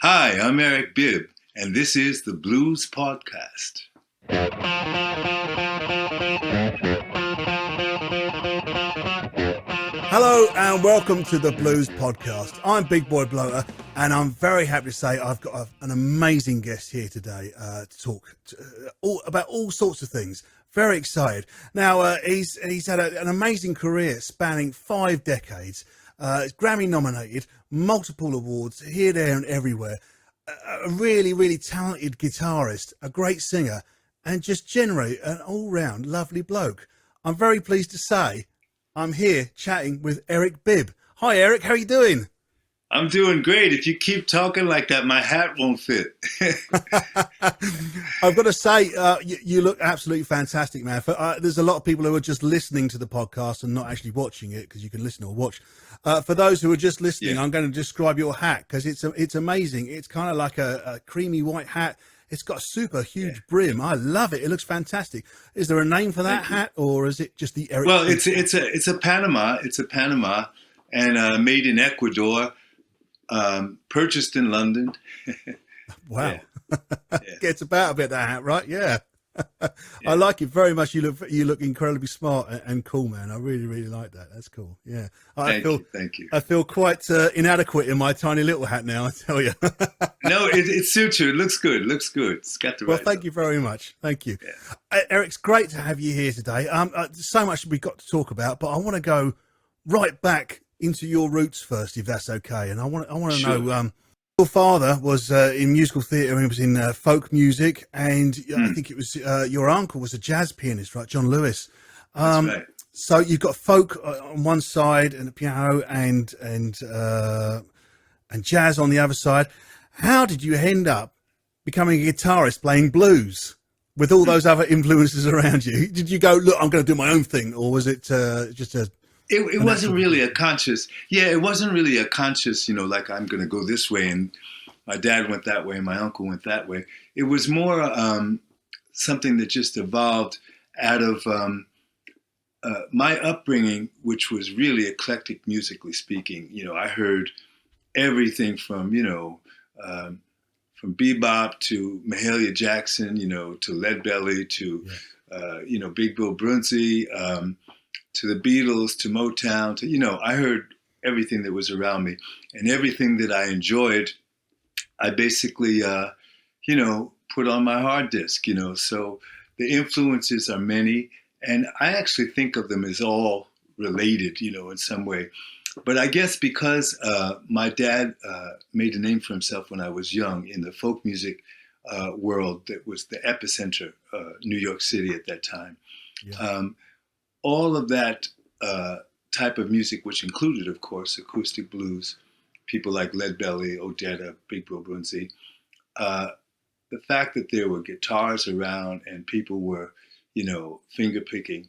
Hi, I'm Eric Bibb, and this is the Blues Podcast. Hello and welcome to the Blues Podcast. I'm Big Boy Bloater, and I'm very happy to say I've got an amazing guest here today to talk about all sorts of things. Very excited. Now, he's had an amazing career spanning 5 decades. Grammy nominated, multiple awards here, there, and everywhere. A really, really talented guitarist, a great singer, and just generally an all-round lovely bloke. I'm very pleased to say I'm here chatting with Eric Bibb. Hi, Eric. How are you doing? I'm doing great. If you keep talking like that, my hat won't fit. I've got to say, you look absolutely fantastic, man. There's a lot of people who are just listening to the podcast and not actually watching it because you can listen or watch. For those who are just listening, I'm going to describe your hat because it's amazing. It's kind of like a creamy white hat. It's got a super huge brim. I love it. It looks fantastic. Is there a name for that hat, or is it just the Eric? Well, it's a Panama. It's a Panama, and made in Ecuador, purchased in London. Wow, gets about a bit, that hat, right? Yeah. I like it very much. You look incredibly smart and cool, man. I really, really like that. That's cool. Yeah. Thank you. I feel quite inadequate in my tiny little hat now, I tell you. No, it suits you. It looks good. It's got the right. Well, thank you very much. Thank you. Yeah. Eric, it's great to have you here today. So much we've got to talk about, but I want to go right back into your roots first, if that's okay. And I want to know, your father was in musical theatre. He was in folk music, and I think it was your uncle was a jazz pianist, right, John Lewis. That's right. So you've got folk on one side, and the piano, and jazz on the other side. How did you end up becoming a guitarist playing blues with all those other influences around you? Did you go, look, I'm going to do my own thing, or was it just a? It wasn't really a conscious. Yeah, it wasn't really a conscious. Like I'm going to go this way, and my dad went that way, and my uncle went that way. It was more something that just evolved out of my upbringing, which was really eclectic musically speaking. I heard everything from from bebop to Mahalia Jackson, to Lead Belly to Big Bill Brunsey. To the Beatles, to Motown, I heard everything that was around me, and everything that I enjoyed, I basically, put on my hard disk, so the influences are many, and I actually think of them as all related, in some way. But I guess because my dad made a name for himself when I was young in the folk music world, that was the epicenter, New York City at that time. Yeah. All of that type of music, which included, of course, acoustic blues, people like Lead Belly, Odetta, Big Bill Brunsey, the fact that there were guitars around and people were, finger picking,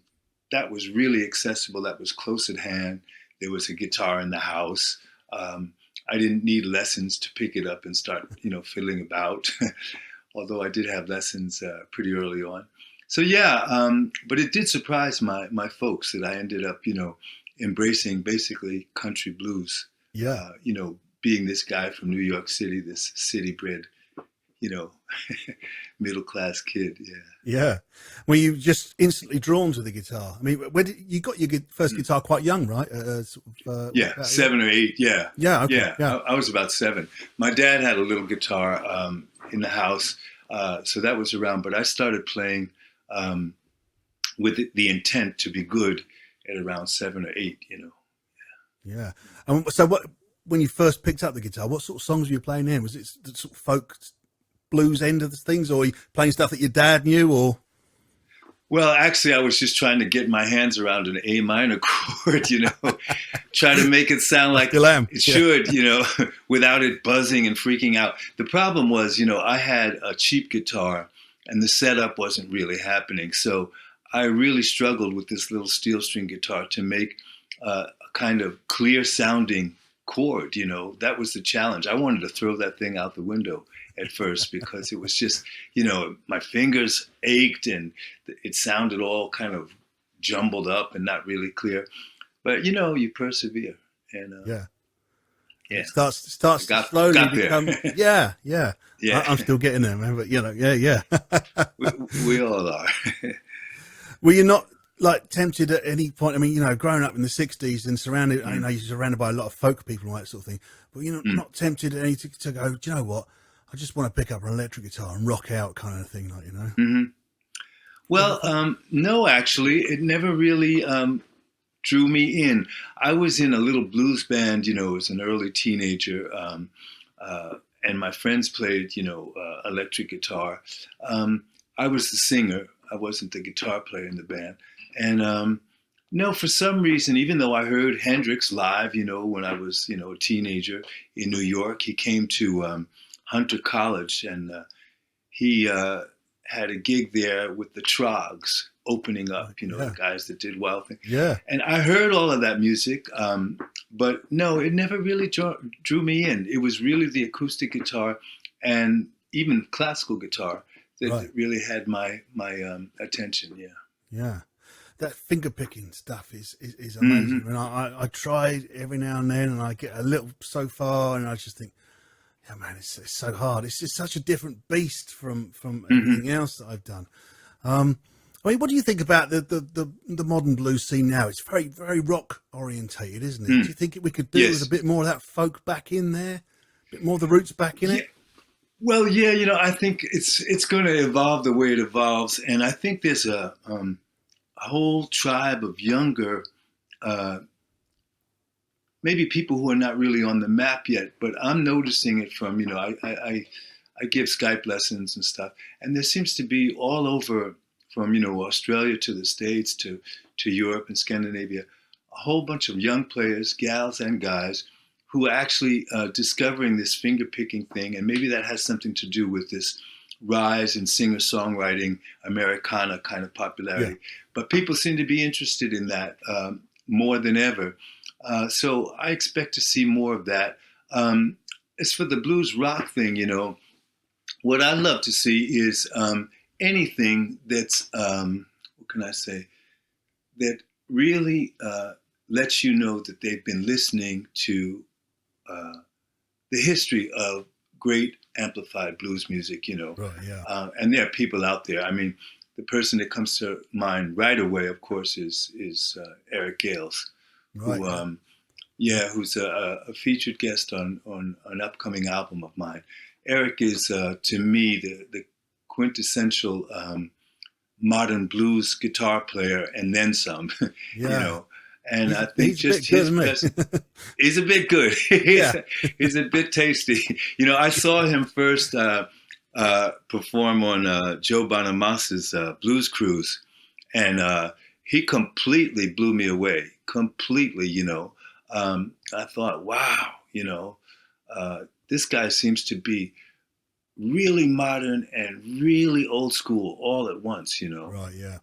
that was really accessible. That was close at hand. There was a guitar in the house. I didn't need lessons to pick it up and start, fiddling about, although I did have lessons pretty early on. So but it did surprise my folks that I ended up, embracing basically country blues. Yeah. Being this guy from New York City, this city-bred, middle-class kid. Yeah. Yeah. Were you just instantly drawn to the guitar? I mean, when you got your first guitar quite young, right? 7 or 8. Yeah. Yeah. Okay. Yeah. I was about 7. My dad had a little guitar in the house, so that was around. But I started playing with the intent to be good at around 7 or 8, Yeah. So when you first picked up the guitar, what sort of songs were you playing in? Was it the sort of folk blues end of the things, or were you playing stuff that your dad knew, or? Well, actually, I was just trying to get my hands around an A minor chord, trying to make it sound like it should, without it buzzing and freaking out. The problem was, I had a cheap guitar, and the setup wasn't really happening. So I really struggled with this little steel string guitar to make a kind of clear sounding chord. That was the challenge. I wanted to throw that thing out the window at first because it was just, my fingers ached and it sounded all kind of jumbled up and not really clear. But, you persevere. And yeah. Yeah. It starts to slowly become. Yeah, yeah. Yeah. I'm still getting there, man. But yeah. We all are. Were you not like tempted at any point? I mean, growing up in the '60s and surrounded, I know you're surrounded by a lot of folk people and all that sort of thing. But you're not tempted at any to go, do you know what? I just want to pick up an electric guitar and rock out, kind of thing, Well, no, actually, it never really drew me in. I was in a little blues band, as an early teenager, and my friends played, electric guitar. I was the singer. I wasn't the guitar player in the band. And no, for some reason, even though I heard Hendrix live, when I was, a teenager in New York, he came to Hunter College, and he had a gig there with the Trogs opening up, the guys that did Wild Thing. Yeah. And I heard all of that music, but no, it never really drew me in. It was really the acoustic guitar and even classical guitar that really had my attention. Yeah. Yeah. That finger picking stuff is amazing. And I try every now and then, and I get a little so far, and I just think, yeah, man, it's so hard. It's just such a different beast from everything else that I've done. I mean, what do you think about the modern blues scene now? It's very, very rock orientated, isn't it? Do you think we could do with a bit more of that folk back in there, a bit more of the roots back in it? Well, yeah, I think it's going to evolve the way it evolves, and I think there's a whole tribe of younger, maybe people who are not really on the map yet, but I'm noticing it from, I give Skype lessons and stuff, and there seems to be all over from, Australia to the States to Europe and Scandinavia, a whole bunch of young players, gals and guys, who are actually discovering this finger-picking thing, and maybe that has something to do with this rise in singer-songwriting, Americana kind of popularity. Yeah. But people seem to be interested in that more than ever. So I expect to see more of that. As for the blues rock thing, what I love to see is anything that's, what can I say, that really lets you know that they've been listening to the history of great amplified blues music, Right, yeah. And there are people out there. I mean, the person that comes to mind right away, of course, is Eric Gales, right, who's a featured guest on an upcoming album of mine. Eric is, to me, the quintessential modern blues guitar player, and then some, And I think just his best, he's a bit good. He's a bit tasty. I saw him first perform on Joe Bonamassa's Blues Cruise, and he completely blew me away. Completely, I thought, wow, this guy seems to be really modern and really old school all at once, Right, yeah.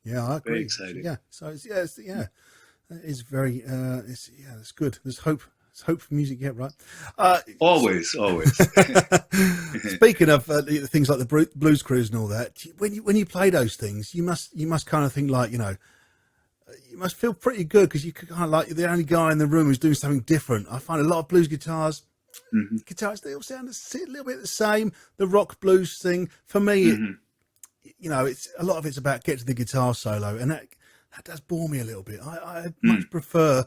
Yeah, I agree. Very exciting. Yeah, so it's very it's good. There's hope. There's hope for music yet, right? Always. Speaking of things like the Blues Cruise and all that, when you play those things, you must kind of think like, you must feel pretty good because you kind of like you're the only guy in the room who's doing something different. I find a lot of blues guitars, they all sound a little bit the same. The rock blues thing for me. It's a lot of it's about getting to the guitar solo, and that does bore me a little bit. I much prefer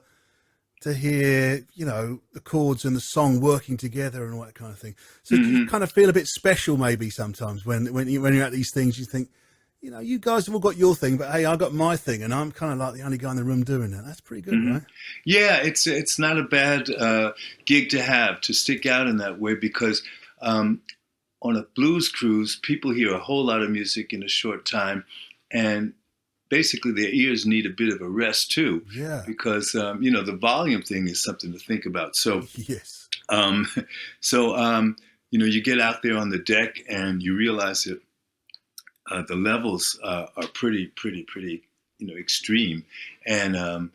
to hear, the chords and the song working together and all that kind of thing. So you kind of feel a bit special maybe sometimes when you're at these things. You think, you guys have all got your thing, but hey, I got my thing, and I'm kind of like the only guy in the room doing that. That's pretty good, right? Yeah, it's not a bad gig to have, to stick out in that way, because on a blues cruise, people hear a whole lot of music in a short time, and basically their ears need a bit of a rest too. Yeah. Because the volume thing is something to think about. So yes. You get out there on the deck and you realize that the levels are pretty extreme, and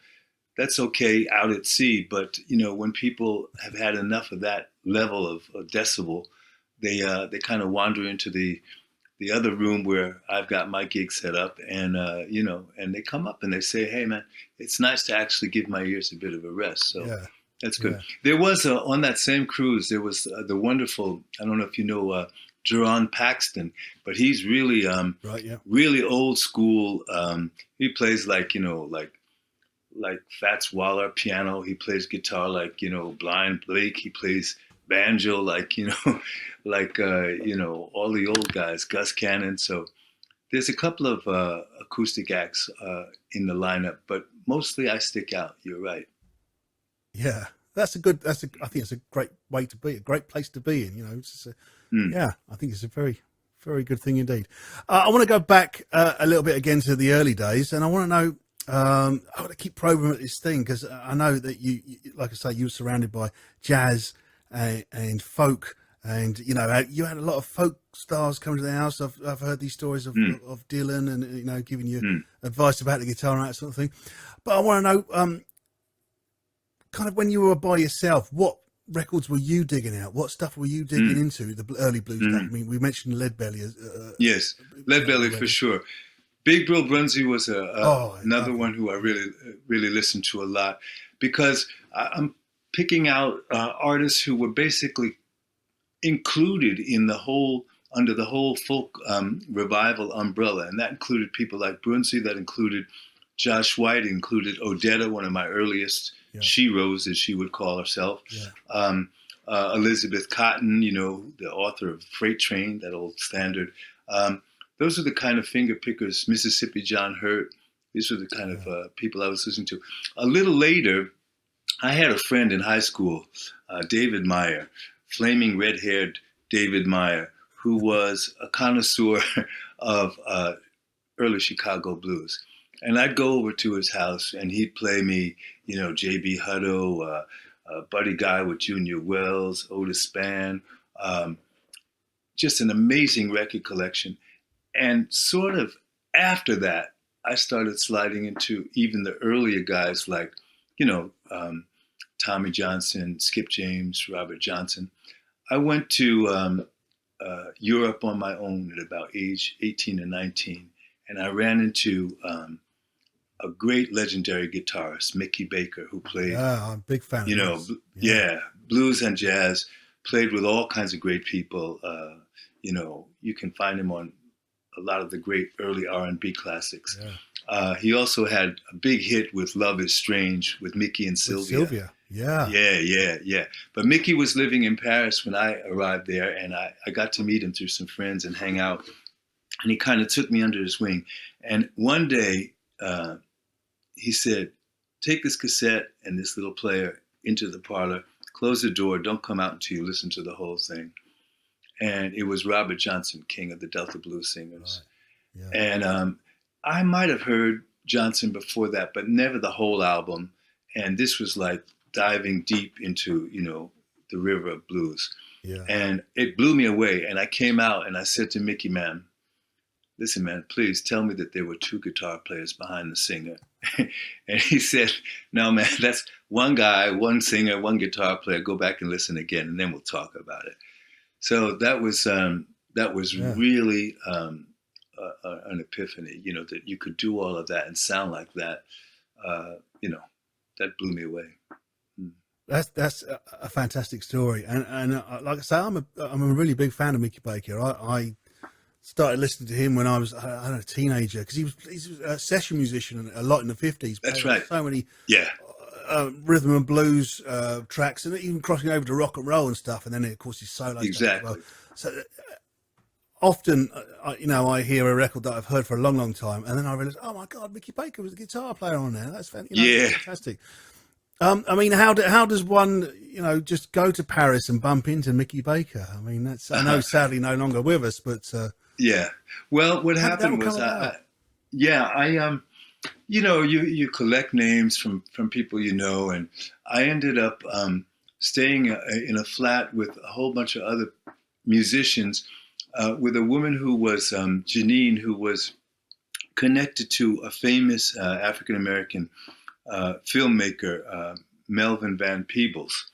that's okay out at sea. But when people have had enough of that level of decibel, they kind of wander into the other room where I've got my gig set up, and and they come up and they say, "Hey, man, it's nice to actually give my ears a bit of a rest." So That's good. Yeah. There was on that same cruise. There was the wonderful. I don't know if you know Jerron Paxton, but he's really Right. Yeah. really old school. He plays like like Fats Waller piano. He plays guitar like Blind Blake. He plays banjo like like all the old guys, Gus Cannon. So there's a couple of acoustic acts in the lineup, but mostly I stick out. You're right. Yeah. That's a good. I think it's a great way to be. A great place to be in. It's just yeah. I think it's a very, very good thing indeed. I want to go back a little bit again to the early days, and I want to know. I want to keep probing at this thing because I know that you, like I say, you were surrounded by jazz and folk, and you had a lot of folk stars coming to the house. I've heard these stories of Dylan and giving you advice about the guitar and that sort of thing. But I want to know, kind of when you were by yourself, what records were you digging out? What stuff were you digging into? The early blues stuff. I mean, we mentioned Leadbelly. Yes, Leadbelly for sure. Big Bill Brunsey was another one who I really listened to a lot because I'm picking out artists who were basically included in under the whole folk revival umbrella, and that included people like Brunsey, that included Josh White, included Odetta, one of my earliest sheroes, as she would call herself. Yeah. Elizabeth Cotton, the author of Freight Train, that old standard. Those are the kind of finger pickers. Mississippi John Hurt. These were the kind of people I was listening to. A little later, I had a friend in high school, David Meyer, flaming red-haired David Meyer, who was a connoisseur of early Chicago blues. And I'd go over to his house, and he'd play me, J.B. Hutto, Buddy Guy with Junior Wells, Otis Spann, just an amazing record collection. And sort of after that, I started sliding into even the earlier guys like, Tommy Johnson, Skip James, Robert Johnson. I went to Europe on my own at about age 18 and 19, and I ran into a great legendary guitarist, Mickey Baker, who played. I'm a big fan. Blues and jazz. Played with all kinds of great people. You can find him on a lot of the great early R&B classics. Yeah. He also had a big hit with "Love Is Strange" with Mickey and Sylvia. Yeah. But Mickey was living in Paris when I arrived there, and I got to meet him through some friends and hang out. And he kind of took me under his wing. And one day he said, "Take this cassette and this little player into the parlor, close the door, don't come out until you listen to the whole thing." And it was Robert Johnson, king of the Delta Blues Singers. Right. Yeah. And I might have heard Johnson before that, but never the whole album. And this was like diving deep into, the river of blues. Yeah. And it blew me away. And I came out and I said to Mickey, "Man, listen, man, please tell me that there were two guitar players behind the singer." And he said, "No, man, that's one guy, one singer, one guitar player. Go back and listen again, and then we'll talk about it." So that was really an epiphany, that you could do all of that and sound like that. That blew me away. That's a fantastic story, and like I say, I'm a really big fan of Mickey Baker. I started listening to him when I was a teenager because he's a session musician a lot in the 50s. That's right. So many rhythm and blues tracks, and even crossing over to rock and roll and stuff. And then of course his solo stuff as well. So often, I hear a record that I've heard for a long, long time, and then I realize, oh my God, Mickey Baker was a guitar player on there. That's fantastic. I mean, how does one, just go to Paris and bump into Mickey Baker? I mean, that's I know sadly no longer with us, but yeah. Well, what happened was you collect names from people and I ended up staying in a flat with a whole bunch of other musicians, with a woman who was Janine, who was connected to a famous African American filmmaker, Melvin Van Peebles.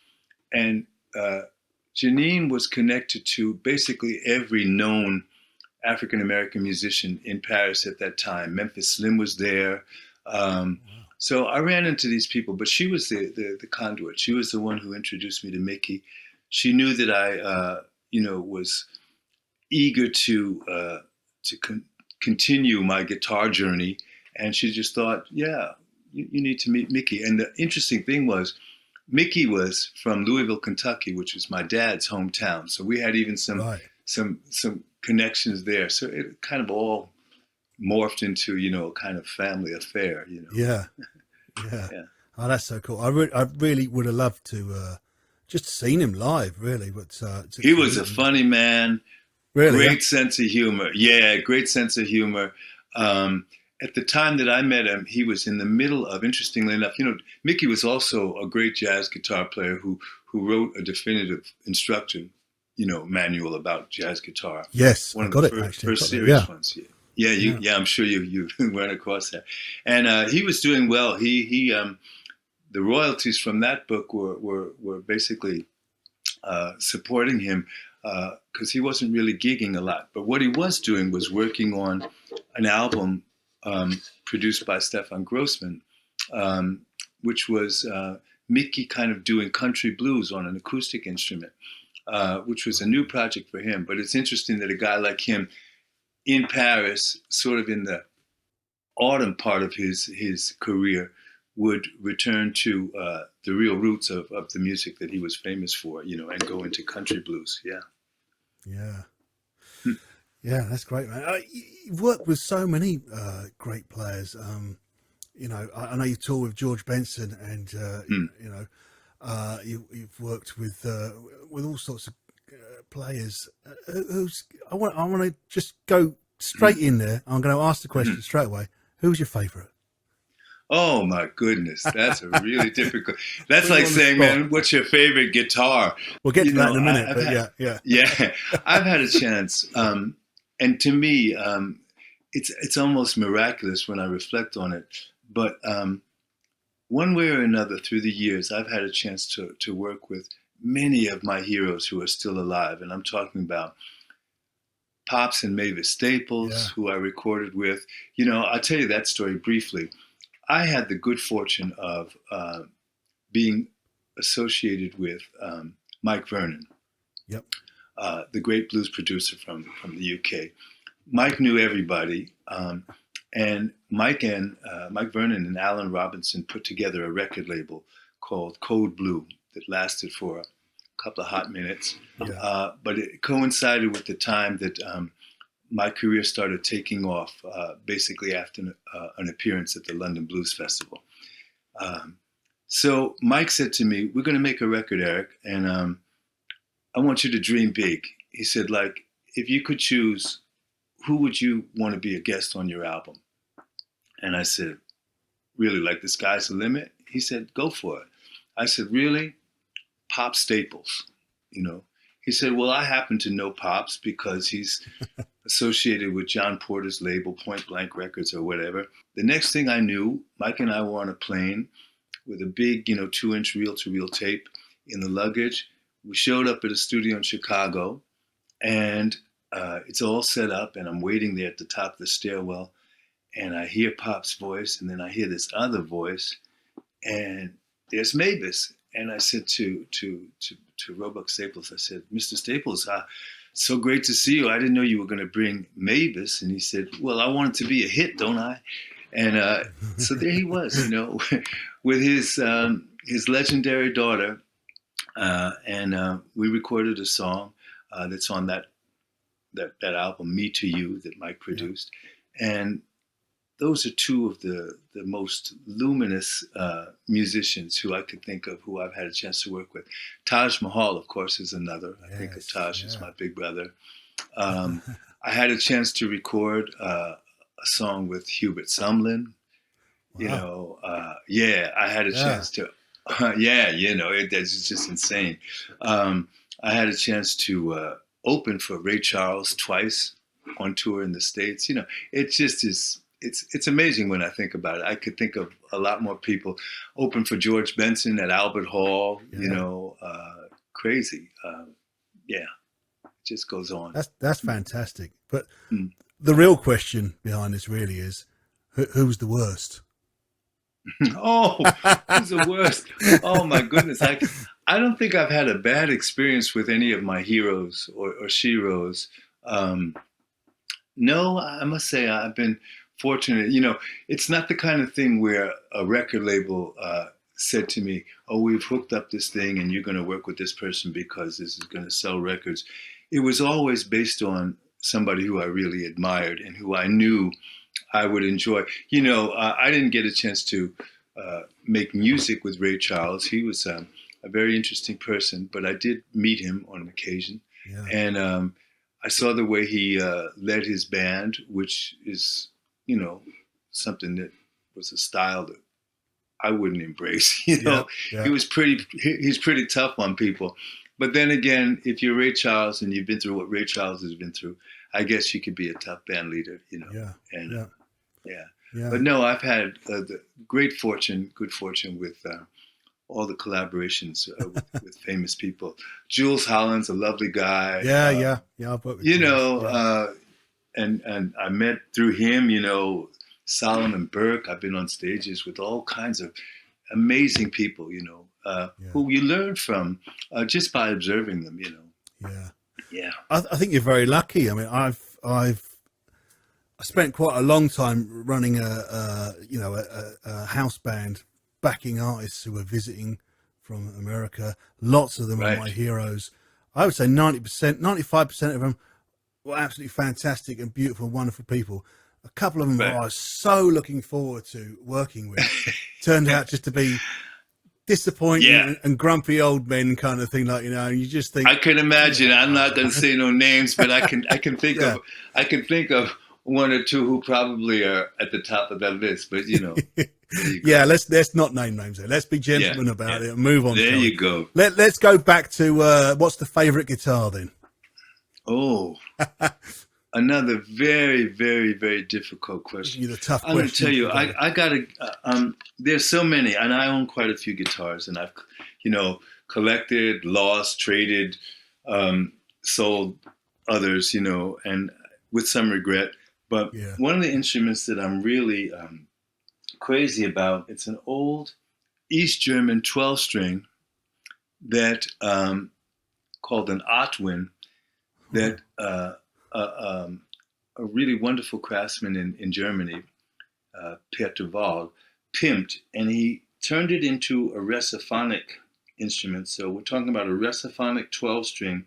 And Janine was connected to basically every known African American musician in Paris at that time. Memphis Slim was there. So I ran into these people, but she was the conduit. She was the one who introduced me to Mickey. She knew that I, was eager to continue my guitar journey, and she just thought, yeah, you need to meet Mickey. And the interesting thing was, Mickey was from Louisville, Kentucky, which was my dad's hometown. So we had even some Right. some connections there. So it kind of all morphed into, a kind of family affair. Yeah. Yeah. Yeah. Oh, that's so cool. I really would have loved to just seen him live, really. But He was a funny man. Really, great sense of humor. Yeah, great sense of humor. At the time that I met him, he was in the middle of, interestingly enough, Mickey was also a great jazz guitar player who wrote a definitive instruction, manual about jazz guitar. Yes, One I of got the it actually. first Got that, serious yeah. ones. Yeah, I'm sure you ran across that. And he was doing well. He the royalties from that book were basically supporting him because he wasn't really gigging a lot. But what he was doing was working on an album produced by Stefan Grossman, which was Mickey kind of doing country blues on an acoustic instrument, which was a new project for him. But it's interesting that a guy like him in Paris, sort of in the autumn part of his career, would return to the real roots of the music that he was famous for, and go into country blues. Yeah. Yeah. Yeah, that's great, man. You've worked with so many great players. I know you tour with George Benson, and you've worked with all sorts of players. I want to just go straight in there. I'm going to ask the question straight away. Who's your favourite? Oh my goodness, that's a really difficult. That's like saying, man, what's your favorite guitar? We'll get to that in a minute. Yeah. I've had a chance, and to me, it's almost miraculous when I reflect on it. But one way or another, through the years, I've had a chance to work with many of my heroes who are still alive, and I'm talking about Pops and Mavis Staples, who I recorded with. I'll tell you that story briefly. I had the good fortune of being associated with Mike Vernon, the great blues producer from the UK. Mike knew everybody, and Mike Vernon and Alan Robinson put together a record label called Code Blue that lasted for a couple of hot minutes. But it coincided with the time that my career started taking off, basically after an appearance at the London Blues Festival. So Mike said to me, "We're going to make a record, Eric, and I want you to dream big." He said, like, if you could choose, who would you want to be a guest on your album? And I said, really, like, the sky's the limit? He said, go for it. I said, really? Pop Staples, He said, well, I happen to know Pops because he's associated with John Porter's label, Point Blank Records or whatever. The next thing I knew, Mike and I were on a plane with a big, 2-inch reel-to-reel tape in the luggage. We showed up at a studio in Chicago, and it's all set up, and I'm waiting there at the top of the stairwell, and I hear Pop's voice, and then I hear this other voice, and there's Mavis. And I said to Roebuck Staples, I said, Mr. Staples, so great to see you. I didn't know you were going to bring Mavis. And he said, well, I want it to be a hit, don't I? And so there he was, with his legendary daughter. And we recorded a song that's on that album, Me to You, that Mike produced. And those are two of the most luminous musicians who I could think of, who I've had a chance to work with. Taj Mahal, of course, is another. I think of Taj as my big brother. I had a chance to record a song with Hubert Sumlin. Wow. I had a chance to. It's just insane. I had a chance to open for Ray Charles twice on tour in the States. It just is. It's amazing when I think about it. I could think of a lot more people. Open for George Benson at Albert Hall. Crazy. It just goes on. That's fantastic. But the real question behind this really is, who's the worst? Oh, who's the worst? Oh my goodness. I don't think I've had a bad experience with any of my heroes or sheroes. Um, no, I must say I've been fortunate. It's not the kind of thing where a record label said to me, "Oh, we've hooked up this thing, and you're going to work with this person because this is going to sell records." It was always based on somebody who I really admired and who I knew I would enjoy. I didn't get a chance to make music with Ray Charles. He was a very interesting person, but I did meet him on occasion, Yeah. and I saw the way he led his band, which is, something that was a style that I wouldn't embrace. Yeah. Yeah. He's pretty tough on people. But then again, if you're Ray Charles and you've been through what Ray Charles has been through, I guess you could be a tough band leader, Yeah. And Yeah. yeah. Yeah. But no, I've had the good fortune with all the collaborations with famous people. Jules Holland's a lovely guy. Yeah. Yeah. I've worked with Jules. And I met through him, Solomon Burke. I've been on stages with all kinds of amazing people, who you learn from just by observing them, Yeah. Yeah. I think you're very lucky. I mean, I spent quite a long time running a house band, backing artists who were visiting from America. Lots of them are my heroes. I would say 90%, 95% of them were absolutely fantastic and beautiful, wonderful people. A couple of them I was so looking forward to working with turned out just to be disappointing and grumpy old men kind of thing, you just think. I can imagine. I'm not going to say no names, but I can think of one or two who probably are at the top of that list. But yeah, let's not name names there. Let's be gentlemen about it and move on. There you go. Let's go back to what's the favorite guitar then? Oh, another very, very, very difficult question. The tough I'm going to tell you, I got to. There's so many, and I own quite a few guitars, and I've, collected, lost, traded, sold others, and with some regret. But one of the instruments that I'm really crazy about, it's an old East German 12-string that called an Otwin, that a really wonderful craftsman in Germany, Peter Wahl, pimped, and he turned it into a reciphonic instrument. So we're talking about a reciphonic 12-string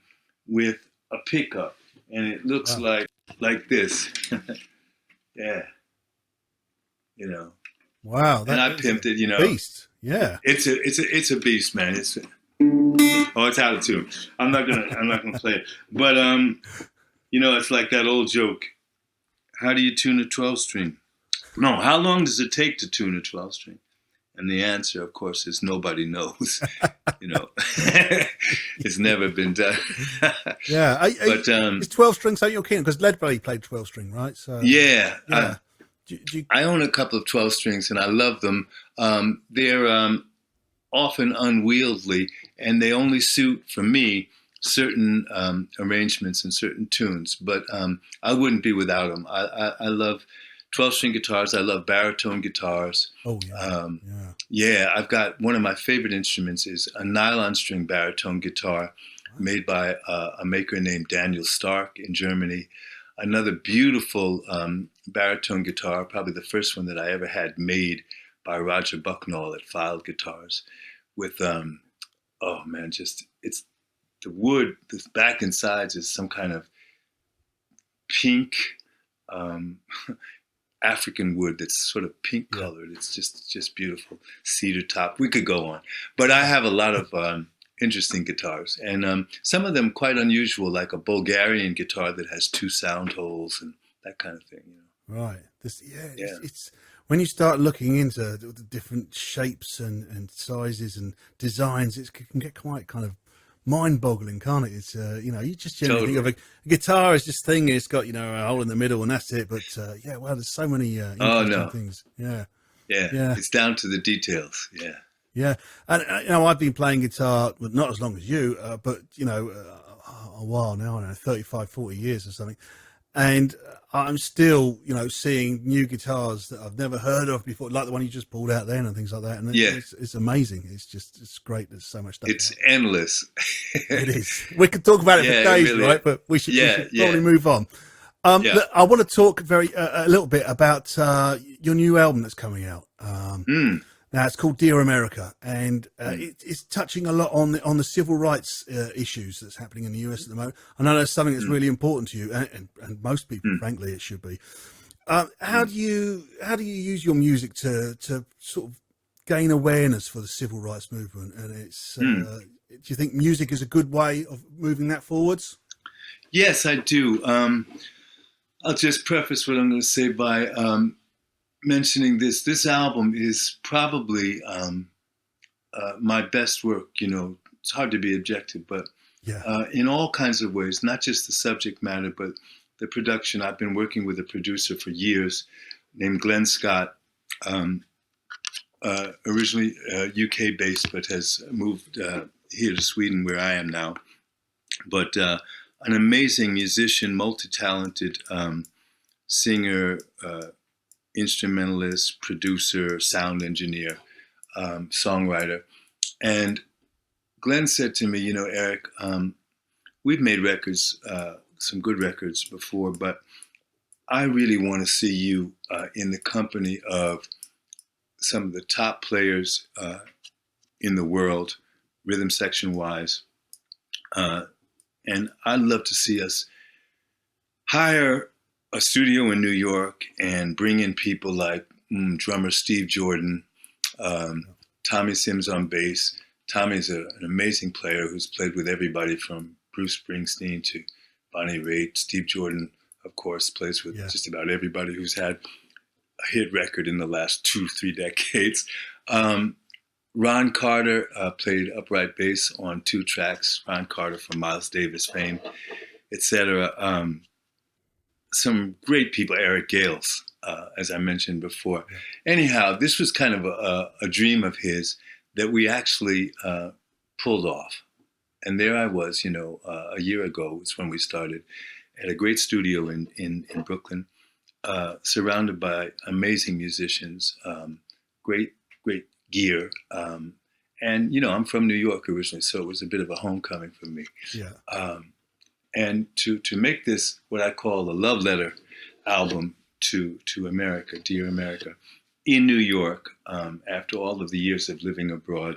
with a pickup, and it looks like this. Yeah. Wow. And I pimped it, Beast. Yeah. It's a beast, man. It's out of tune. I'm not gonna play it. But it's like that old joke. How do you tune a 12-string? No, how long does it take to tune a 12-string? And the answer, of course, is nobody knows. It's never been done. Yeah, but is 12-string something you're keen on? Because Leadbelly played 12-string, right? So yeah. I own a couple of 12-strings, and I love them. They're often unwieldy, and they only suit, for me, certain arrangements and certain tunes. But I wouldn't be without them. I love 12-string guitars. I love baritone guitars. Oh, yeah. Yeah, I've got one of my favorite instruments is a nylon string baritone guitar made by a maker named Daniel Stark in Germany. Another beautiful baritone guitar, probably the first one that I ever had made by Roger Bucknall at Filed Guitars with, it's the wood, the back and sides is some kind of pink African wood that's sort of pink colored. It's just beautiful. Cedar top. We could go on. But I have a lot of interesting guitars, and some of them quite unusual, like a Bulgarian guitar that has 2 sound holes and that kind of thing. Right. It's when you start looking into the different shapes and sizes and designs, it can get quite kind of mind-boggling, can't it? It's you just generally think of a guitar as this thing. It's got a hole in the middle and that's it. But there's so many interesting things. Yeah, it's down to the details. Yeah, and I've been playing guitar, not as long as you, but a while now. I don't know, 35, 40 years or something. And I'm still, seeing new guitars that I've never heard of before, like the one you just pulled out then and things like that. And Yeah. it's amazing. It's great. There's so much stuff. It's endless. It is. We could talk about it for days, really right? But we should probably move on. Yeah. Look, I want to talk a little bit about your new album that's coming out. Now it's called Dear America, and it's touching a lot on the civil rights issues that's happening in the US at the moment. I know that's something that's really important to you, and most people, frankly, it should be. How do you use your music to sort of gain awareness for the civil rights movement? And it's do you think music is a good way of moving that forwards? Yes, I do. I'll just preface what I'm going to say by mentioning this. This album is probably my best work. It's hard to be objective, but in all kinds of ways, not just the subject matter, but the production. I've been working with a producer for years named Glenn Scott, originally UK based, but has moved here to Sweden where I am now. But an amazing musician, multi-talented singer, instrumentalist, producer, sound engineer, songwriter. And Glenn said to me, Eric, we've made records, some good records before, but I really want to see you in the company of some of the top players in the world, rhythm section wise. And I'd love to see us hire a studio in New York and bring in people like drummer Steve Jordan, Tommy Sims on bass. Tommy's an amazing player who's played with everybody from Bruce Springsteen to Bonnie Raitt. Steve Jordan, of course, plays with just about everybody who's had a hit record in the last 2-3 decades. Ron Carter played upright bass on 2 tracks. Ron Carter from Miles Davis fame, etc. Some great people, Eric Gales, as I mentioned before. Anyhow, this was kind of a dream of his that we actually pulled off. And there I was, a year ago was when we started at a great studio in Brooklyn, surrounded by amazing musicians, great gear. And, I'm from New York originally, so it was a bit of a homecoming for me. And to make this what I call a love letter album to America, Dear America, in New York, after all of the years of living abroad,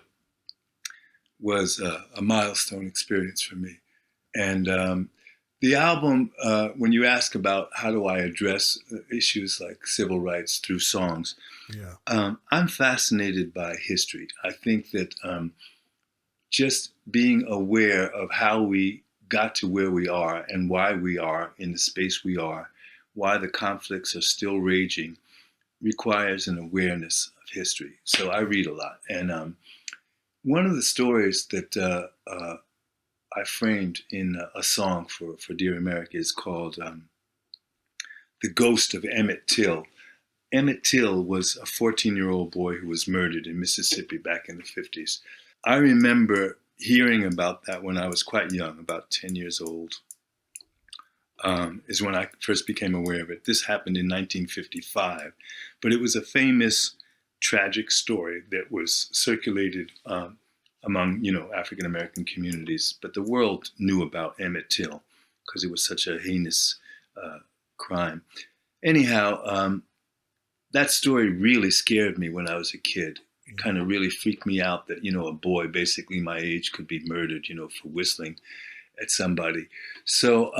was a milestone experience for me. And the album, when you ask about how do I address issues like civil rights through songs, I'm fascinated by history. I think that just being aware of how we got to where we are and why we are in the space we are, why the conflicts are still raging, requires an awareness of history. So I read a lot. And one of the stories that I framed in a song for Dear America is called The Ghost of Emmett Till. Emmett Till was a 14-year-old boy who was murdered in Mississippi back in the 50s. I remember hearing about that when I was quite young, about 10 years old, is when I first became aware of it. This happened in 1955, but it was a famous, tragic story that was circulated among, African-American communities. But the world knew about Emmett Till because it was such a heinous crime. Anyhow, that story really scared me when I was a kid. It kind of really freaked me out that, a boy basically my age could be murdered, for whistling at somebody. So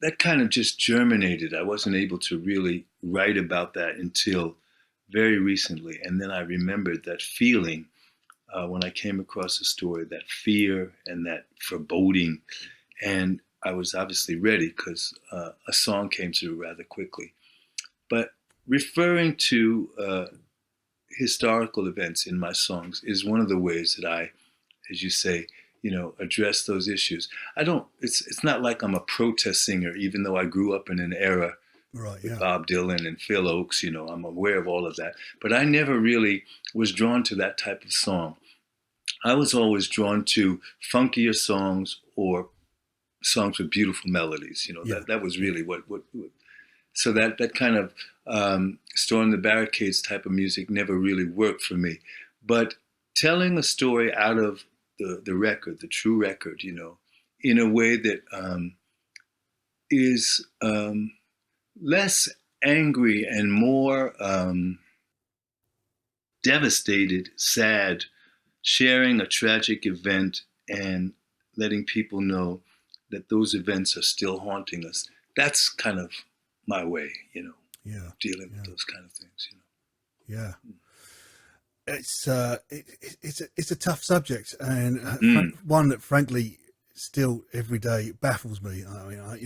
that kind of just germinated. I wasn't able to really write about that until very recently. And then I remembered that feeling when I came across the story, that fear and that foreboding. And I was obviously ready because a song came through rather quickly. But referring to historical events in my songs is one of the ways that I, as you say, address those issues. It's not like I'm a protest singer, even though I grew up in an era with Bob Dylan and Phil Oakes, I'm aware of all of that. But I never really was drawn to that type of song. I was always drawn to funkier songs or songs with beautiful melodies. You know, Yeah. that was really what so that kind of storm the barricades type of music never really worked for me. But telling a story out of the record, the true record, you know, in a way that is less angry and more devastated, sad, sharing a tragic event and letting people know that those events are still haunting us. That's kind of my way, you know, Yeah. dealing Yeah. with those kind of things, you know. Yeah. It's a tough subject, and one that frankly still every day baffles me. I mean, I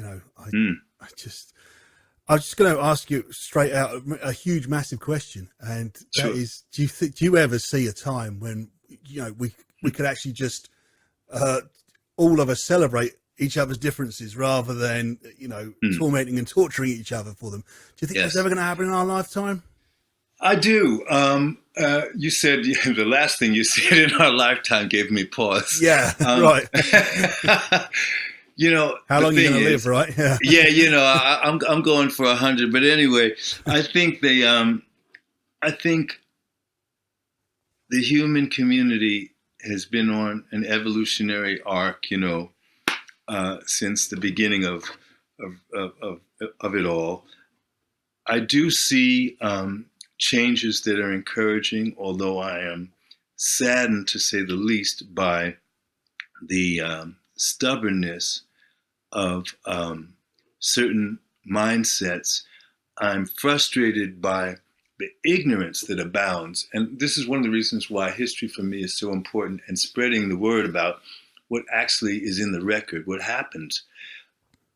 was just going to ask you straight out a huge, massive question, and that Sure. is: do you ever see a time when, you know, we could actually just all of us celebrate each other's differences rather than, you know, tormenting and torturing each other for them? Do you think that's ever going to happen in our lifetime? I do. You said the last thing you said in our lifetime gave me pause. Yeah, right. You know, how long are you going to live, right? Yeah, yeah. You know, I'm going for 100. But anyway, I think I think the human community has been on an evolutionary arc, you know, since the beginning of it all. I do see changes that are encouraging, although I am saddened, to say the least, by the stubbornness of certain mindsets. I'm frustrated by the ignorance that abounds. And this is one of the reasons why history for me is so important, and spreading the word about what actually is in the record, what happens.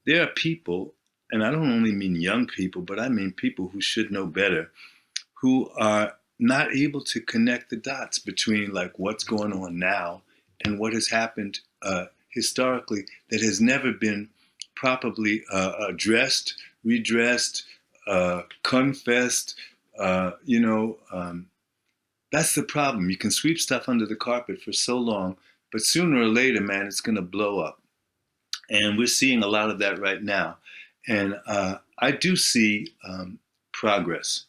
There are people, and I don't only mean young people, but I mean people who should know better, who are not able to connect the dots between like what's going on now and what has happened historically that has never been properly addressed, redressed, confessed. You know, that's the problem. You can sweep stuff under the carpet for so long, but sooner or later, man, it's going to blow up. And we're seeing a lot of that right now. And I do see progress.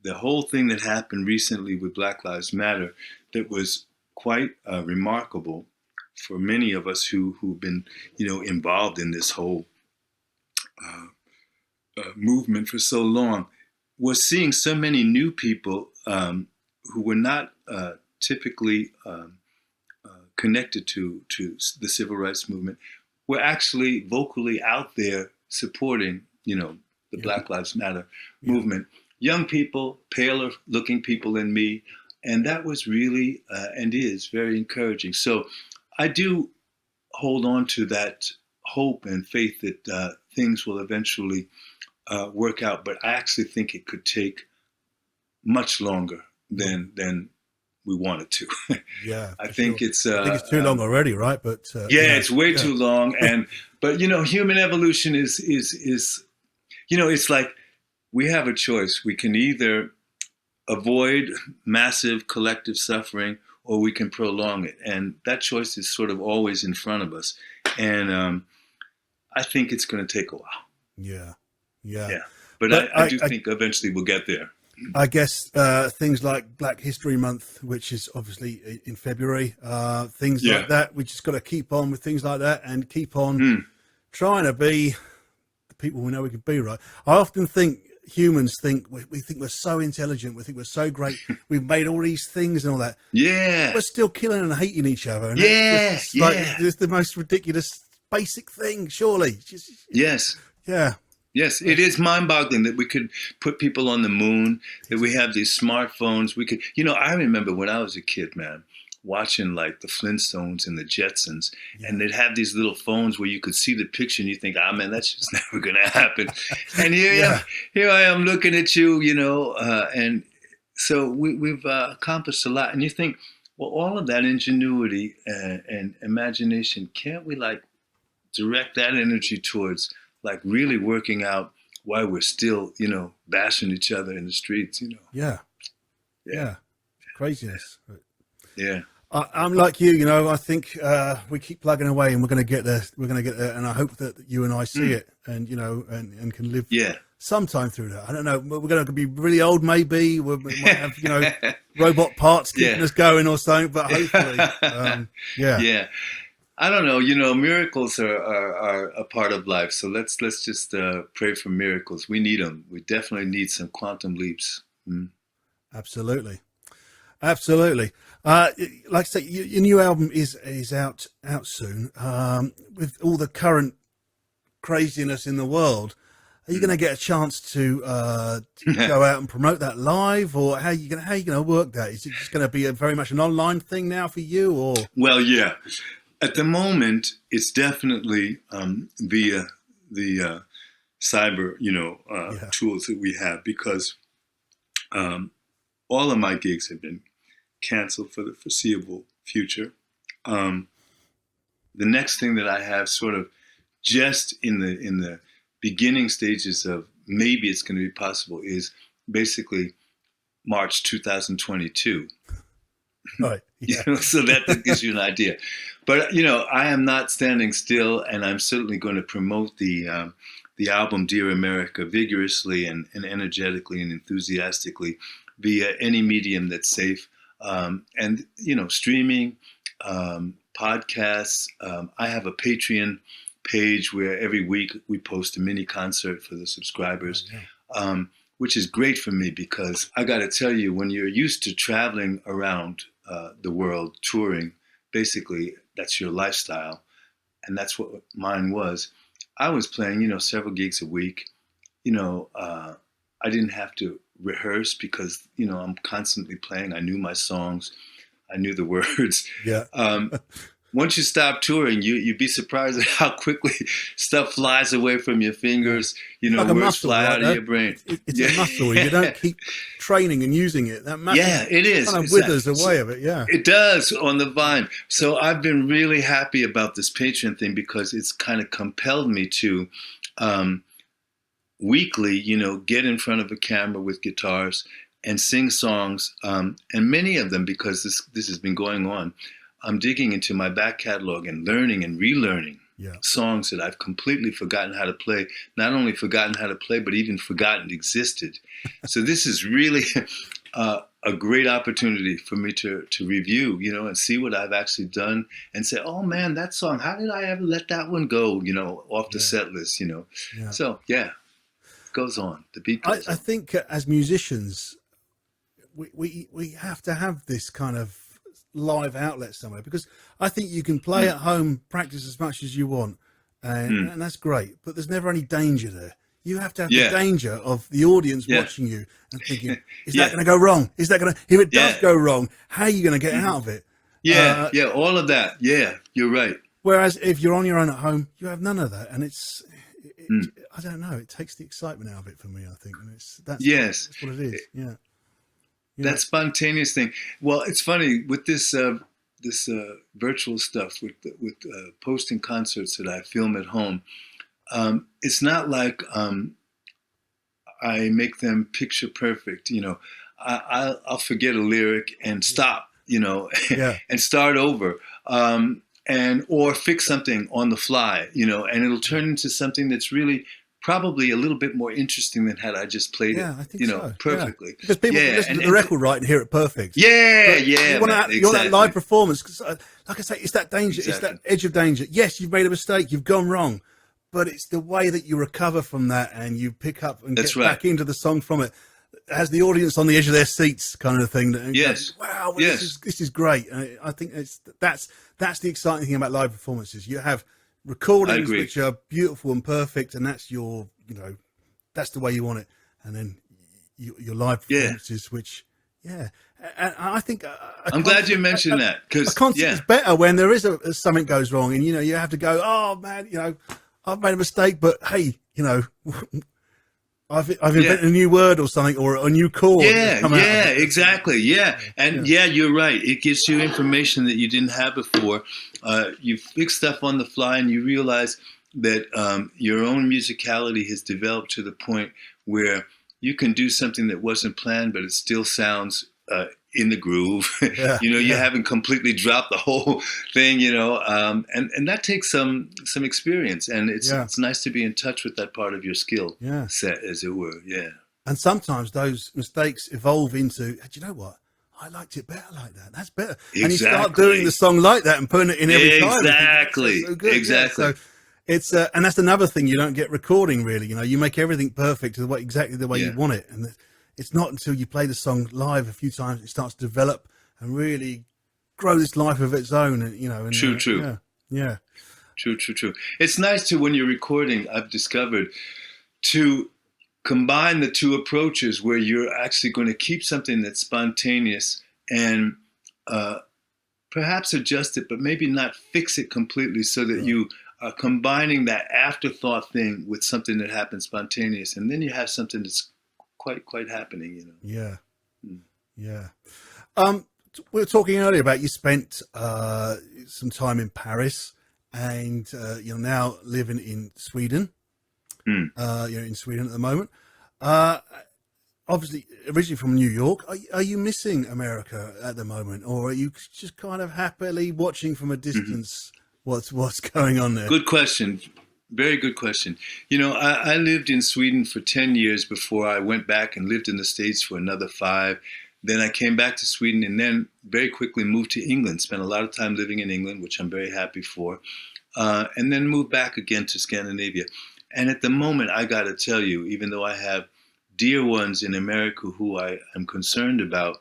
The whole thing that happened recently with Black Lives Matter, that was quite remarkable for many of us who've been, you know, involved in this whole movement for so long, was seeing so many new people who were not typically connected to the civil rights movement, were actually vocally out there supporting, you know, the Black Lives Matter movement. Young people, paler looking people than me. And that was really, and is very encouraging. So I do hold on to that hope and faith that things will eventually work out. But I actually think it could take much longer than we want it to. Yeah, I think sure. it's I think it's too long already, right? But yeah, it's way too long. And but you know, human evolution is you know, it's like we have a choice. We can either avoid massive collective suffering, or we can prolong it, and that choice is sort of always in front of us. And I think it's going to take a while. Yeah. But I do think eventually we'll get there. I guess things like Black History Month, which is obviously in February, things like that. We just got to keep on with things like that and keep on trying to be the people we know we can be, right? I often think humans think we think we're so intelligent, we think we're so great, we've made all these things and all that. Yeah. We're still killing and hating each other. And it's like it's the most ridiculous basic thing, surely. Yes. Yeah. Yes, it is mind-boggling that we could put people on the moon, that we have these smartphones. We could, you know, I remember when I was a kid, man, watching like the Flintstones and the Jetsons, and they'd have these little phones where you could see the picture and you think, ah, man, that's just never going to happen. And here I am looking at you, you know, and so we've accomplished a lot. And you think, well, all of that ingenuity and imagination, can't we like direct that energy towards like really working out why we're still, you know, bashing each other in the streets, you know? Yeah. Craziness. Yeah. I'm like you, I think we keep plugging away and we're going to get there. We're going to get there. And I hope that you and I see it and, and can live Yeah. sometime through that. I don't know. We're going to be really old, maybe. We might have, robot parts keeping us going or something, but hopefully, yeah. Yeah. I don't know. Miracles are a part of life. So let's just pray for miracles. We need them. We definitely need some quantum leaps. Mm. Absolutely. Absolutely. Like I say, your new album is out soon. With all the current craziness in the world, are you going to get a chance to go out and promote that live, or how you going to work that? Is it just going to be very much an online thing now for you, or? Well, yeah. At the moment, it's definitely via the cyber, tools that we have, because all of my gigs have been canceled for the foreseeable future. The next thing that I have, sort of just in the beginning stages of maybe it's going to be possible, is basically March 2022. Right. Yeah. So that gives you an idea. But I am not standing still, and I'm certainly going to promote the album Dear America vigorously and energetically and enthusiastically via any medium that's safe. And streaming, podcasts. I have a Patreon page where every week we post a mini concert for the subscribers, which is great for me, because I got to tell you, when you're used to traveling around the world touring, basically that's your lifestyle, and that's what mine was. I was playing, several gigs a week. I didn't have to rehearse because, I'm constantly playing. I knew my songs. I knew the words. Yeah. Once you stop touring, you'd be surprised at how quickly stuff flies away from your fingers. Like words muscle, fly right? out of your brain. It's a muscle. You don't keep training and using it. That muscle, it is. kind of withers away of it. Yeah, it does on the vine. So I've been really happy about this Patreon thing, because it's kind of compelled me to weekly, get in front of a camera with guitars and sing songs. And many of them, because this has been going on, I'm digging into my back catalog and learning and relearning songs that I've completely forgotten how to play. Not only forgotten how to play, but even forgotten existed. So this is really a great opportunity for me to review, and see what I've actually done and say, oh man, that song, how did I ever let that one go, off the set list, Yeah. So it goes on. The beat goes on. I think as musicians, we have to have this kind of live outlet somewhere, because I think you can play at home, practice as much as you want, and that's great, but there's never any danger there. You have to have the danger of the audience watching you and thinking, is that going to go wrong? Is that going to, if it does go wrong, how are you going to get out of it? All of that. Yeah, you're right. Whereas if you're on your own at home, you have none of that, and I don't know, it takes the excitement out of it for me, I think, and that's what it is. Yeah. That spontaneous thing. Well, it's funny with this virtual stuff, with posting concerts that I film at home. It's not like I make them picture perfect. I'll forget a lyric and stop. And start over, or fix something on the fly. And it'll turn into something that's really probably a little bit more interesting than had I just played it, I think so. perfectly. Yeah. Because people listen to the record right and hear it perfect. You want that live performance. Cause, like I say, it's that danger. Exactly. It's that edge of danger. Yes, you've made a mistake. You've gone wrong. But it's the way that you recover from that and you pick up and get back into the song from it. Has the audience on the edge of their seats, kind of thing. Yes. Wow. Well, this is great. And I think that's the exciting thing about live performances. You have recordings which are beautiful and perfect, and that's your, that's the way you want it. And then your live performances, which, and I think I'm glad you mentioned that, because a concert is better when there is something goes wrong, and you have to go, oh man, I've made a mistake, but hey, I've invented a new word or something, or a new chord. Exactly. And you're right. It gives you information that you didn't have before. You fix stuff on the fly, and you realize that your own musicality has developed to the point where you can do something that wasn't planned, but it still sounds in the groove. Yeah, You haven't completely dropped the whole thing, and that takes some experience, and it's nice to be in touch with that part of your skill set, as it were. Yeah. And sometimes those mistakes evolve into, do you know what? I liked it better like that. That's better. Exactly. And you start doing the song like that and putting it in every time. Exactly. So good. Exactly. Yeah, so it's and that's another thing you don't get recording really. You make everything perfect exactly the way you want it, and it's not until you play the song live a few times it starts to develop and really grow this life of its own. And and, true. Yeah. True. It's nice to, when you're recording, I've discovered, to combine the two approaches where you're actually going to keep something that's spontaneous and perhaps adjust it, but maybe not fix it completely, so that you are combining that afterthought thing with something that happens spontaneous, and then you have something that's quite happening. Yeah. We were talking earlier about you spent some time in Paris, and you're now living in Sweden. You're in Sweden at the moment. Obviously, originally from New York. Are you missing America at the moment, or are you just kind of happily watching from a distance what's going on there? Good question. Very good question. I lived in Sweden for 10 years before I went back and lived in the States for another 5. Then I came back to Sweden, and then very quickly moved to England. Spent a lot of time living in England, which I'm very happy for. And then moved back again to Scandinavia. And at the moment, I got to tell you, even though I have dear ones in America who I am concerned about,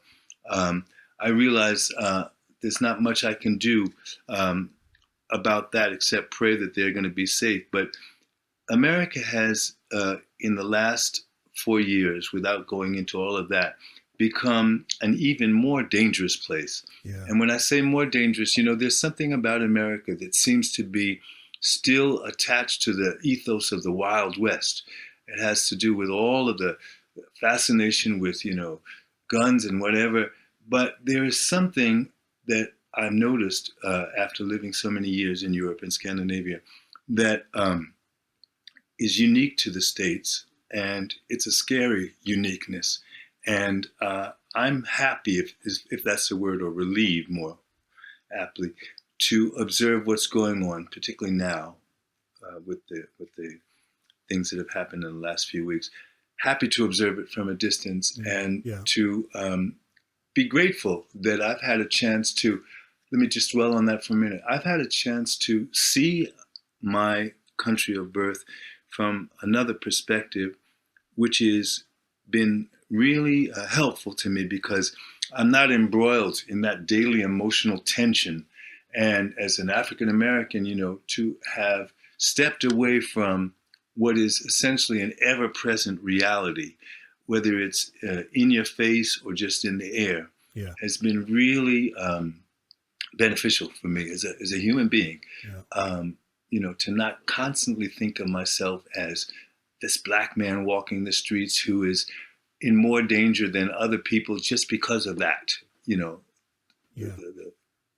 I realize there's not much I can do about that except pray that they're going to be safe. But America has, in the last 4 years, without going into all of that, become an even more dangerous place. Yeah. And when I say more dangerous, there's something about America that seems to be still attached to the ethos of the Wild West. It has to do with all of the fascination with, guns and whatever. But there is something that I've noticed after living so many years in Europe and Scandinavia that is unique to the States, and it's a scary uniqueness. And I'm happy, if that's the word, or relieved more aptly, to observe what's going on, particularly now with the things that have happened in the last few weeks. Happy to observe it from a distance, and to be grateful that I've had a chance to, let me just dwell on that for a minute. I've had a chance to see my country of birth from another perspective, which has been really helpful to me, because I'm not embroiled in that daily emotional tension. And as an African American, to have stepped away from what is essentially an ever-present reality, whether it's in your face or just in the air, has been really beneficial for me as a human being. To not constantly think of myself as this black man walking the streets who is in more danger than other people just because of that.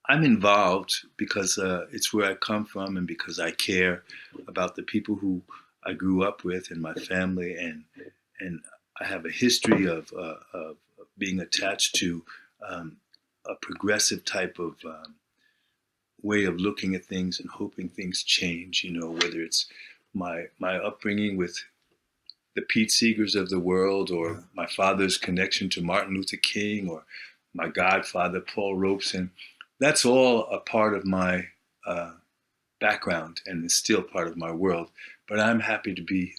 I'm involved because it's where I come from, and because I care about the people who I grew up with and my family, and I have a history of being attached to a progressive type of way of looking at things and hoping things change. Whether it's my upbringing with the Pete Seegers of the world, or my father's connection to Martin Luther King, or my godfather Paul Robeson. That's all a part of my background, and is still part of my world. But I'm happy to be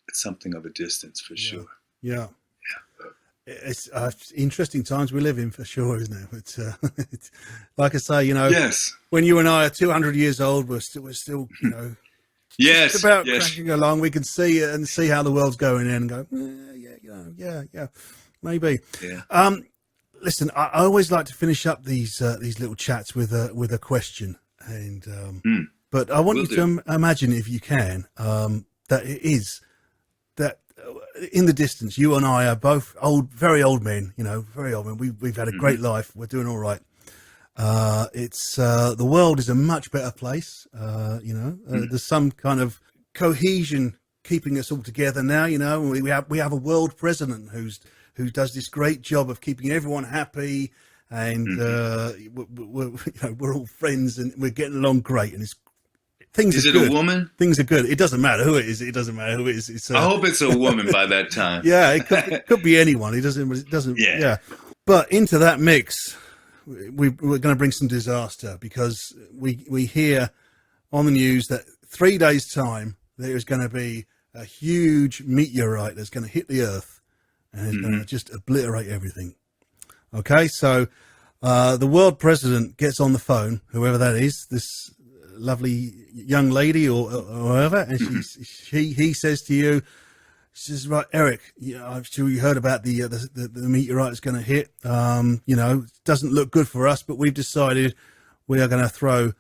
at something of a distance, for sure. Yeah. It's interesting times we live in, for sure, isn't it? But it's, like I say, when you and I are 200 years old, we're still just about cracking along. We can see it and see how the world's going in, and go, yeah, maybe. Yeah. Listen, I always like to finish up these little chats with a question, and but I want you to imagine, if you can, that it is that in the distance, you and I are both very old men. Very old men. We've had a great life. We're doing all right. It's the world is a much better place. There's some kind of cohesion keeping us all together now. We have a world president who's who does this great job of keeping everyone happy, and we're all friends and we're getting along great, and things is are it good. A woman? Things are good. It doesn't matter who it is. It doesn't matter who it is. I hope it's a woman by that time. Yeah, it could be anyone. It doesn't. Yeah. But into that mix, we're going to bring some disaster, because we hear on the news that 3 days' time there is going to be a huge meteorite that's going to hit the Earth, and it's going to just obliterate everything. Okay, so the world president gets on the phone, whoever that is, this lovely young lady or whoever, and he says to you, she says, right, Eric, I'm sure you heard about the meteorite that's going to hit. It doesn't look good for us, but we've decided we are going to throw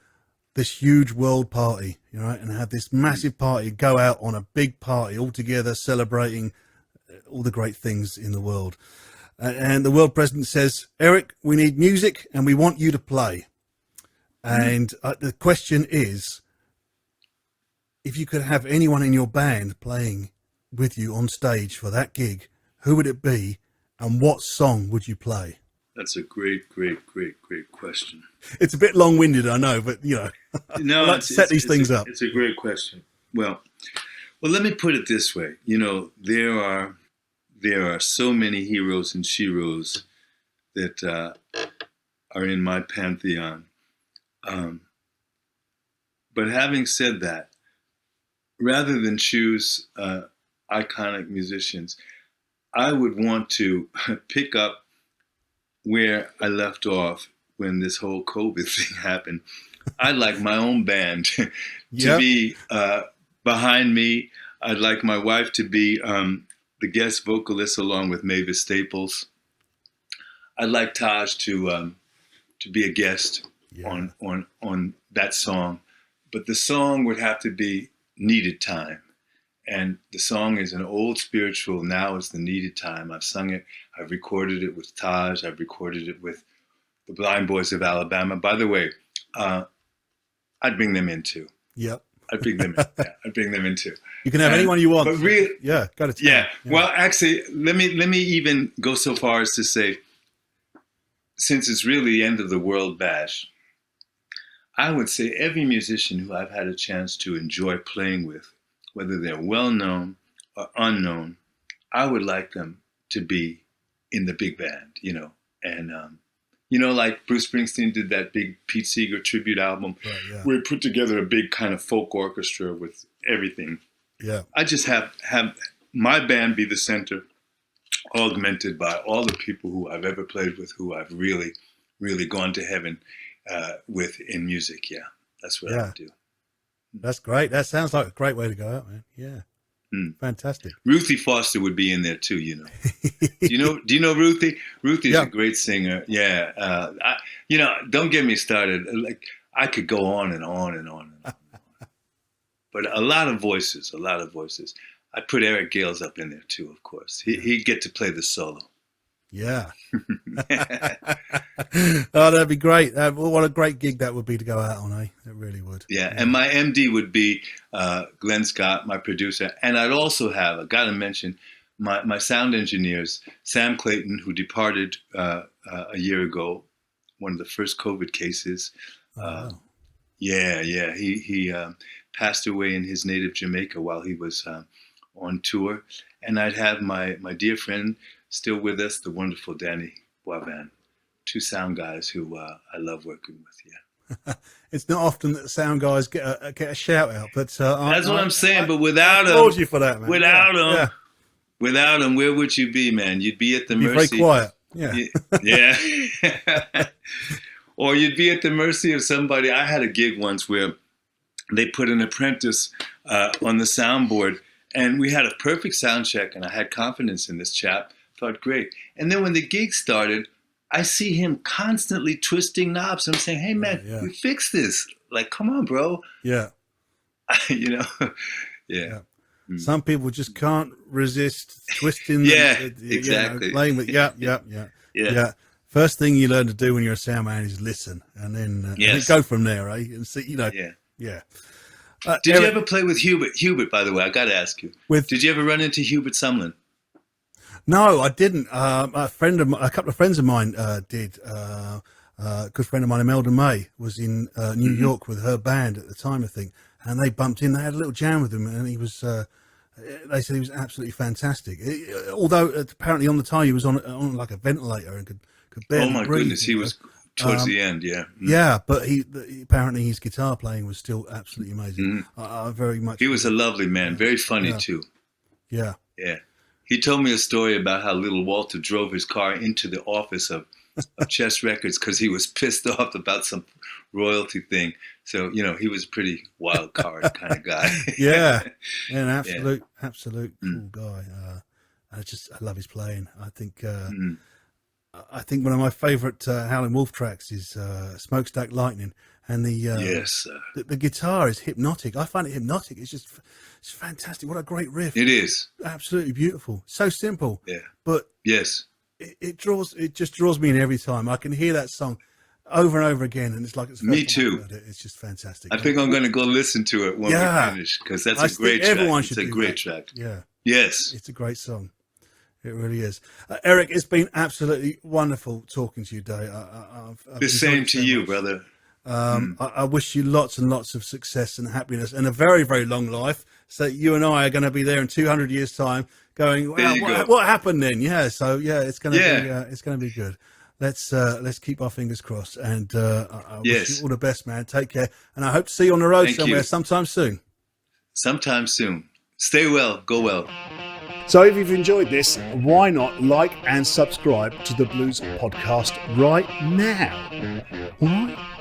this huge world party, and have this massive party, go out on a big party all together, celebrating all the great things in the world. And the world president says, Eric, we need music and we want you to play. And the question is, if you could have anyone in your band playing with you on stage for that gig, who would it be, and what song would you play? That's a great question. It's a bit long-winded, I know, but no, I like to set these things up. It's a great question. Well, let me put it this way. There are so many heroes and sheroes that are in my pantheon. But having said that, rather than choose iconic musicians, I would want to pick up where I left off when this whole COVID thing happened. I'd like my own band to be behind me. I'd like my wife to be the guest vocalist along with Mavis Staples. I'd like Taj to be a guest on that song, but the song would have to be Needed Time. And the song is an old spiritual. Now it's the Needed Time. I've sung it. I've recorded it with Taj. I've recorded it with the Blind Boys of Alabama. By the way, I'd bring them in too. Yep. I'd bring them in. Yeah, I'd bring them in too. You can have anyone you want. But really, got it. Yeah. Well, actually, let me even go so far as to say, since it's really the end of the world bash, I would say every musician who I've had a chance to enjoy playing with, whether they're well-known or unknown, I would like them to be in the big band, and, like Bruce Springsteen did that big Pete Seeger tribute album, where he put together a big kind of folk orchestra with everything. Yeah. I just have my band be the center, augmented by all the people who I've ever played with, who I've really, really gone to heaven with in music. Yeah, that's what I would do. That's great. That sounds like a great way to go out, man. Yeah. Fantastic. Ruthie Foster would be in there too, Do you know Ruthie? Ruthie's a great singer. Yeah. Don't get me started. Like, I could go on and on and on and on. But a lot of voices. I'd put Eric Gales up in there too, of course. He'd get to play the solo. Yeah. Oh, that'd be great. What a great gig that would be to go out on, eh? It really would. Yeah. And my MD would be Glenn Scott, my producer. And I'd also have, I got to mention, my sound engineers, Sam Clayton, who departed a year ago, one of the first COVID cases. Wow. He passed away in his native Jamaica while he was on tour. And I'd have my dear friend still with us, the wonderful Danny Boivin, two sound guys who I love working with. Yeah, it's not often that sound guys get a shout out, but that's what I'm saying. But without them, applaud you for that, man. Without them, where would you be, man? You'd be at the mercy. Very quiet. Yeah. Or you'd be at the mercy of somebody. I had a gig once where they put an apprentice on the soundboard, and we had a perfect sound check, and I had confidence in this chap. Thought great. And then when the gig started, I see him constantly twisting knobs. I'm saying, hey, man, we fixed this. Like, come on, bro. Yeah. Yeah. Some people just can't resist twisting. Exactly. Playing with, yeah. First thing you learn to do when you're a sound man is listen, and then go from there, eh? And see, Yeah. Did you ever play with Hubert? Hubert, by the way, I got to ask you. Did you ever run into Hubert Sumlin? No, I didn't. A couple of friends of mine did. A good friend of mine, Imelda May, was in New York with her band at the time, I think, and they bumped in. They had a little jam with him, and he was. They said he was absolutely fantastic. Although apparently on the time he was on like a ventilator and could barely breathe. Oh my goodness, he was towards the end, yeah. Yeah, but apparently his guitar playing was still absolutely amazing. Very much. He was a lovely man, very funny too. Yeah. Yeah. He told me a story about how little Walter drove his car into the office of Chess Records because he was pissed off about some royalty thing. So, he was a pretty wild card kind of guy. Yeah, an absolute cool guy. I love his playing. I think one of my favourite Howlin' Wolf tracks is Smokestack Lightning, and the guitar is hypnotic. I find it hypnotic. It's fantastic. What a great riff. It is absolutely beautiful. So simple. Yeah, but yes, it just draws me in every time. I can hear that song over and over again, and it's like it's me too. It's just fantastic. I think I'm going to go listen to it when we finish because that's a great track. Everyone it's should a great track. Yeah. Yes, it's a great song. It really is. Eric, it's been absolutely wonderful talking to you today. The same to you, brother. I wish you lots and lots of success and happiness and a very, very long life. So you and I are going to be there in 200 years' time going, well, what happened then? Yeah. So it's going to be good. Let's keep our fingers crossed. And I wish you all the best, man. Take care. And I hope to see you on the road somewhere sometime soon. Sometime soon. Stay well. Go well. So if you've enjoyed this, why not like and subscribe to the Blues Podcast right now? All right?